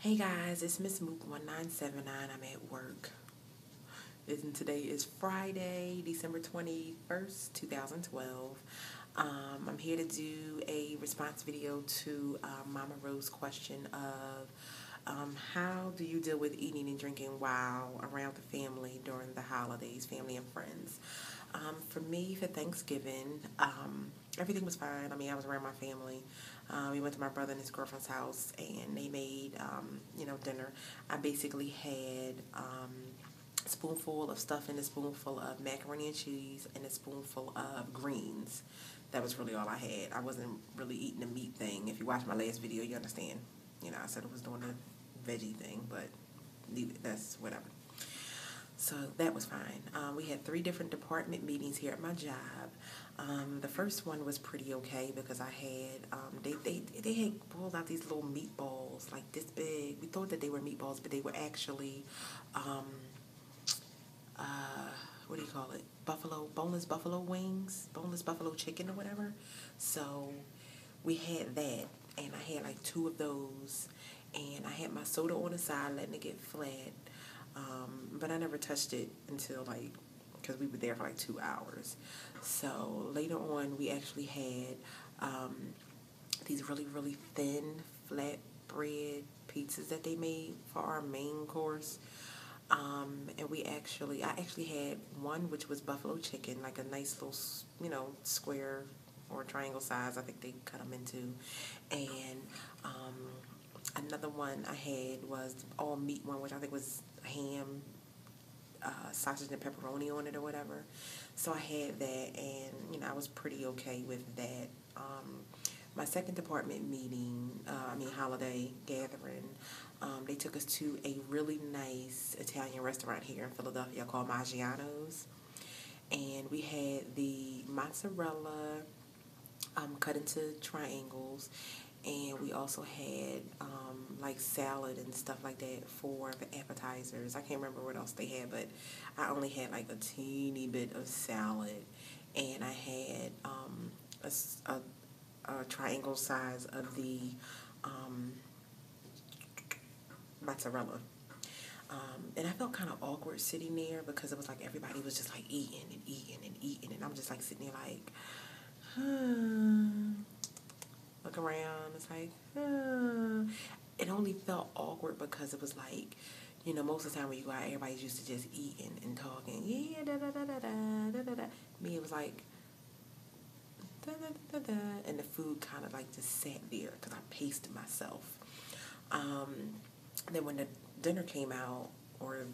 Hey guys, it's Miss Mook 1979. I'm at work. And today is Friday, December 21st, 2012. I'm here to do a response video to MamaRose question of how do you deal with eating and drinking while around the family during the holidays, family and friends? For me, for Thanksgiving, everything was fine. I mean, I was around my family. We went to my brother and his girlfriend's house, and they made, dinner. I basically had a spoonful of stuff and a spoonful of macaroni and cheese and a spoonful of greens. That was really all I had. I wasn't really eating the meat thing. If you watch my last video, you understand. I said I was doing a veggie thing, but that's whatever. So that was fine. We had 3 different department meetings here at my job. The first one was pretty okay because I had they had pulled out these little meatballs like this big. We thought that they were meatballs, but they were actually what do you call it? Boneless buffalo wings, boneless buffalo chicken or whatever. So we had that, and I had like 2 of those, and I had my soda on the side, letting it get flat. But I never touched it until because we were there for 2 hours. So later on, we actually had these really, really thin flat bread pizzas that they made for our main course. And I actually had one which was buffalo chicken, like a nice little, square or triangle size. I think they cut them into. And another one I had was all meat one, which I think was ham, sausage and pepperoni on it or whatever. So I had that, and I was pretty okay with that. My second department meeting, holiday gathering, they took us to a really nice Italian restaurant here in Philadelphia called Maggiano's, and we had the mozzarella cut into triangles, and we also had salad and stuff like that for the appetizers. I can't remember what else they had, but I only had a teeny bit of salad, and I had a triangle size of the mozzarella. And I felt kind of awkward sitting there because it was everybody was just eating and eating and eating, and I'm just sitting there look around. It's it only felt awkward because it was most of the time when you go out, everybody's used to just eating and talking. Yeah, da da da da da da da. Me, it was da da da da, and the food kind of just sat there because I paced myself. Then when the dinner came out, or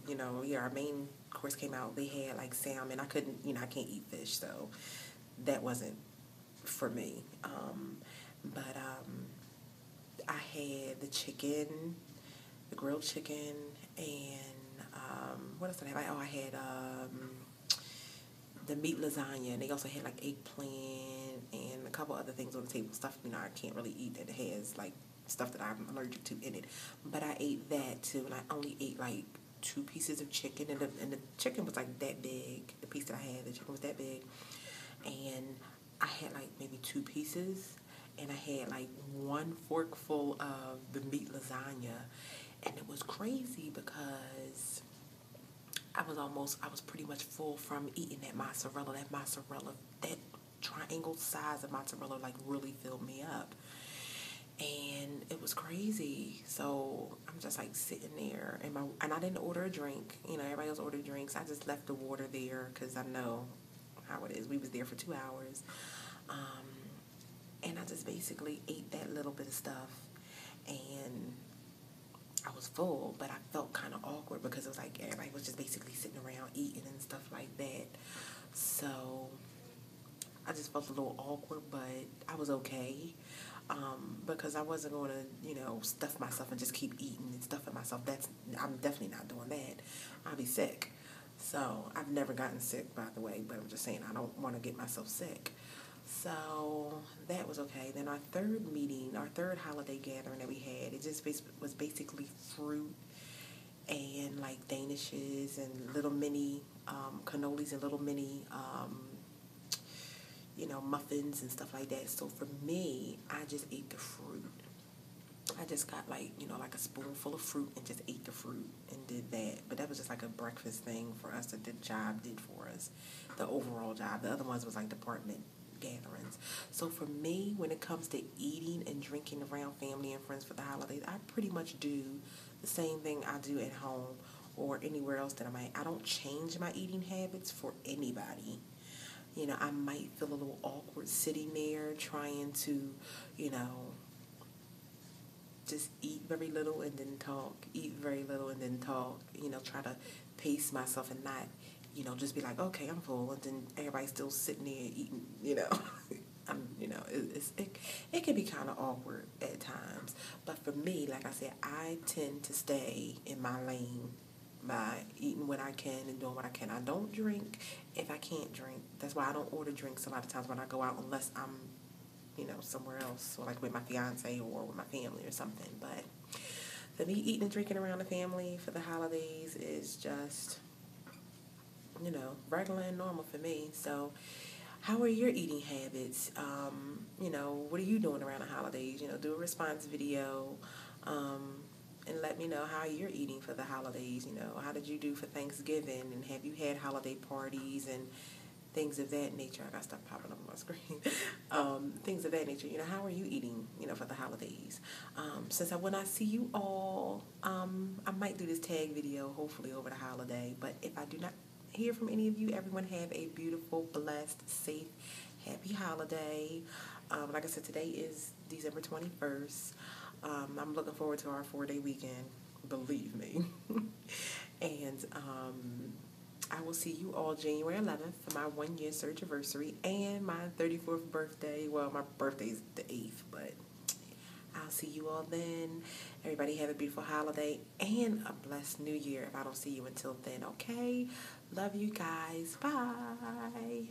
our main course came out, they had salmon. I couldn't, I can't eat fish, so that wasn't for me. But I had the chicken, the grilled chicken, and what else did I have? I had the meat lasagna, and they also had eggplant and a couple other things on the table. Stuff I can't really eat that has stuff that I'm allergic to in it. But I ate that too, and I only ate 2 pieces of chicken, and the chicken was that big. The piece that I had, the chicken was that big, and I had maybe 2 pieces, and I had 1 forkful of the meat lasagna, and it was crazy because I was pretty much full from eating that mozzarella. That triangle size of mozzarella really filled me up, and it was crazy. So I'm just sitting there, and I didn't order a drink. Everybody else ordered drinks. I just left the water there because I know how it is. We was there for 2 hours. And I just basically ate that little bit of stuff, and I was full, but I felt kind of awkward because it was everybody was just basically sitting around eating and stuff like that. So I just felt a little awkward, but I was okay because I wasn't going to, stuff myself and just keep eating and stuffing myself. I'm definitely not doing that. I'll be sick. So I've never gotten sick, by the way, but I'm just saying I don't want to get myself sick. So that was okay. Then our third holiday gathering that we had, it just was basically fruit and danishes and little mini cannolis and little mini muffins and stuff like that. So for me, I just ate the fruit. I just got like, like a spoonful of fruit and just ate the fruit and did that. But that was just like a breakfast thing for us that the job did for us, the overall job. The other ones was like department gatherings. So for me, when it comes to eating and drinking around family and friends for the holidays, I pretty much do the same thing I do at home or anywhere else that I'm at. I don't change my eating habits for anybody. I might feel a little awkward sitting there trying to, just eat very little and then talk, eat very little and then talk, try to pace myself and not, just be like, okay, I'm full, and then everybody's still sitting there eating, it can be kind of awkward at times. But for me, like I said, I tend to stay in my lane by eating what I can and doing what I can. I don't drink if I can't drink. That's why I don't order drinks a lot of times when I go out unless I'm somewhere else, or like with my fiance or with my family or something. But for me, eating and drinking around the family for the holidays is just, regular and normal for me. So how are your eating habits? What are you doing around the holidays? Do a response video, and let me know how you're eating for the holidays. How did you do for Thanksgiving, and have you had holiday parties and things of that nature? I got stuff popping up on my screen. Things of that nature. How are you eating, for the holidays? Since when I see you all, I might do this tag video, hopefully over the holiday. But if I do not hear from any of you, everyone have a beautiful, blessed, safe, happy holiday. Like I said, today is December 21st. I'm looking forward to our 4-day weekend, believe me. And, I will see you all January 11th for my 1-year surge anniversary and my 34th birthday. Well, my birthday's the 8th, but I'll see you all then. Everybody have a beautiful holiday and a blessed new year if I don't see you until then, okay? Love you guys. Bye.